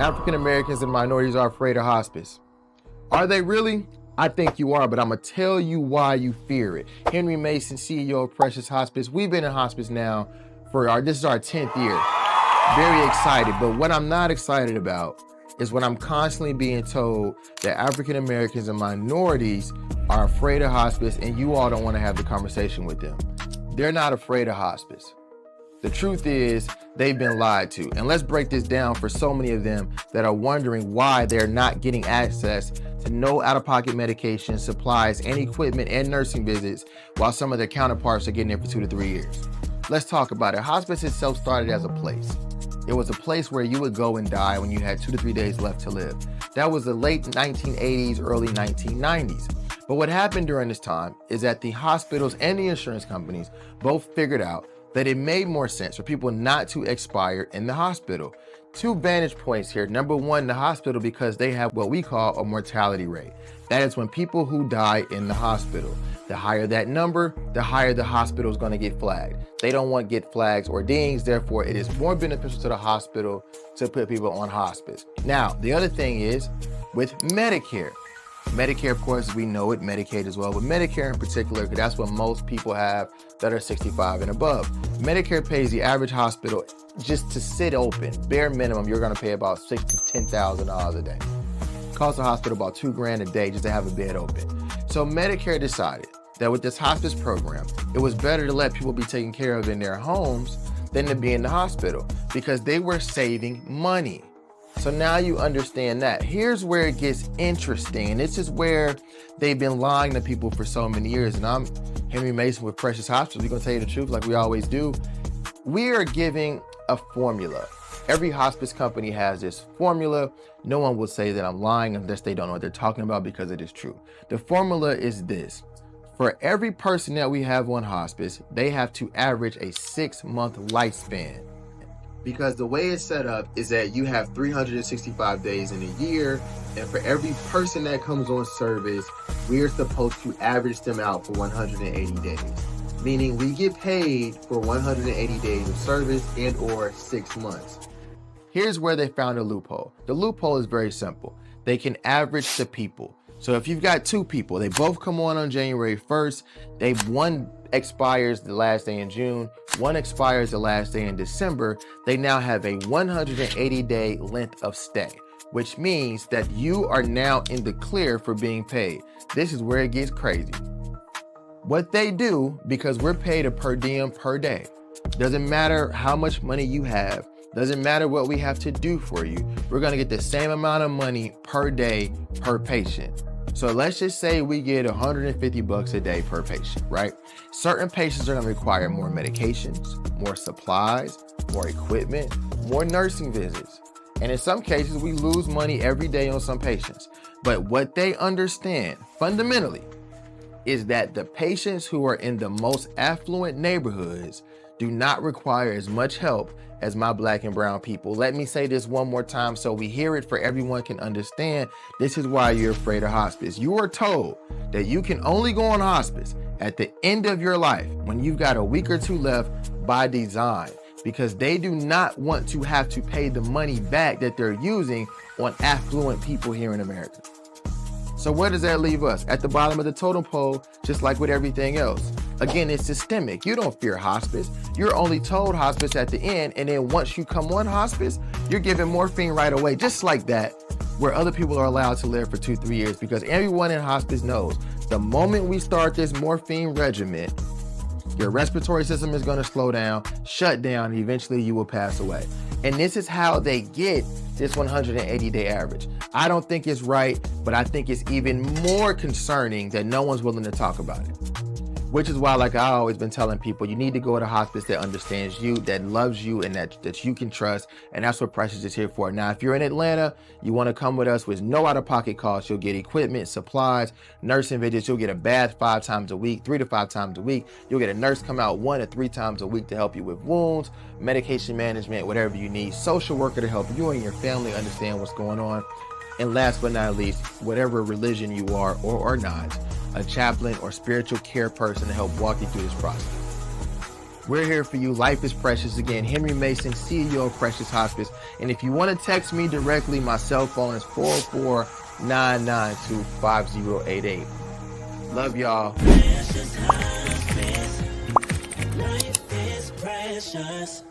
African Americans and minorities are afraid of hospice. Are they really? I think you are, but I'm going to tell you why you fear it. Henry Mason, CEO of Precious Hospice. We've been in hospice now this is our 10th year. Very excited, but what I'm not excited about is when I'm constantly being told that African Americans and minorities are afraid of hospice and you all don't want to have the conversation with them. They're not afraid of hospice. The truth is they've been lied to. And let's break this down for so many of them that are wondering why they're not getting access to no out-of-pocket medication, supplies, and equipment and nursing visits while some of their counterparts are getting it for 2 to 3 years. Let's talk about it. Hospice itself started as a place. It was a place where you would go and die when you had 2 to 3 days left to live. That was the late 1980s, early 1990s. But what happened during this time is that the hospitals and the insurance companies both figured out that it made more sense for people not to expire in the hospital. 2 vantage points here. Number one, the hospital, because they have what we call a mortality rate. That is when people who die in the hospital. The higher that number, the higher the hospital is going to get flagged. They don't want to get flags or dings, therefore it is more beneficial to the hospital to put people on hospice. Now, the other thing is with Medicare. Medicare, of course, we know it, Medicaid as well, but Medicare in particular, because that's what most people have that are 65 and above. Medicare pays the average hospital just to sit open. Bare minimum, you're going to pay about $6,000 to $10,000 a day. Costs the hospital about $2,000 a day just to have a bed open. So Medicare decided that with this hospice program, it was better to let people be taken care of in their homes than to be in the hospital because they were saving money. So now you understand that. Here's where it gets interesting. And this is where they've been lying to people for so many years. And I'm Henry Mason with Precious Hospice. We're going to tell you the truth like we always do. We are giving a formula. Every hospice company has this formula. No one will say that I'm lying unless they don't know what they're talking about because it is true. The formula is this. For every person that we have on hospice, they have to average a 6-month lifespan. Because the way it's set up is that you have 365 days in a year, and for every person that comes on service, we're supposed to average them out for 180 days. Meaning we get paid for 180 days of service and or 6 months. Here's where they found a loophole. The loophole is very simple. They can average the people. So if you've got 2 people, they both come on January 1st, one expires the last day in June, one expires the last day in December, they now have a 180-day length of stay, which means that you are now in the clear for being paid. This is where it gets crazy. What they do, because we're paid a per diem per day, doesn't matter how much money you have, doesn't matter what we have to do for you, we're gonna get the same amount of money per day per patient. So let's just say we get $150 a day per patient, right? Certain patients are gonna require more medications, more supplies, more equipment, more nursing visits. And in some cases, we lose money every day on some patients. But what they understand fundamentally is that the patients who are in the most affluent neighborhoods do not require as much help as my Black and brown people. Let me say this one more time so we hear it for everyone can understand. This is why you're afraid of hospice. You are told that you can only go on hospice at the end of your life when you've got a week or 2 left by design, because they do not want to have to pay the money back that they're using on affluent people here in America. So where does that leave us? At the bottom of the totem pole, just like with everything else. Again, it's systemic. You don't fear hospice. You're only told hospice at the end, and then once you come on hospice, you're given morphine right away, just like that, where other people are allowed to live for 2-3 years, because everyone in hospice knows the moment we start this morphine regimen, your respiratory system is going to slow down, shut down, and eventually you will pass away. And this is how they get this 180-day average. I don't think it's right, but I think it's even more concerning that no one's willing to talk about it. Which is why, like I've always been telling people, you need to go to hospice that understands you, that loves you, and that you can trust. And that's what Precious is here for. Now, if you're in Atlanta, you want to come with us with no out-of-pocket costs. You'll get equipment, supplies, nursing visits. You'll get a bath 5 times a week, 3 to 5 times a week. You'll get a nurse come out 1 to 3 times a week to help you with wounds, medication management, whatever you need. Social worker to help you and your family understand what's going on. And last but not least, whatever religion you are or not, a chaplain or spiritual care person to help walk you through this process. We're here for you. Life is precious. Again, Henry Mason, CEO of Precious Hospice. And if you want to text me directly, my cell phone is 404-992-5088. Love y'all. Precious Hospice. Life is precious.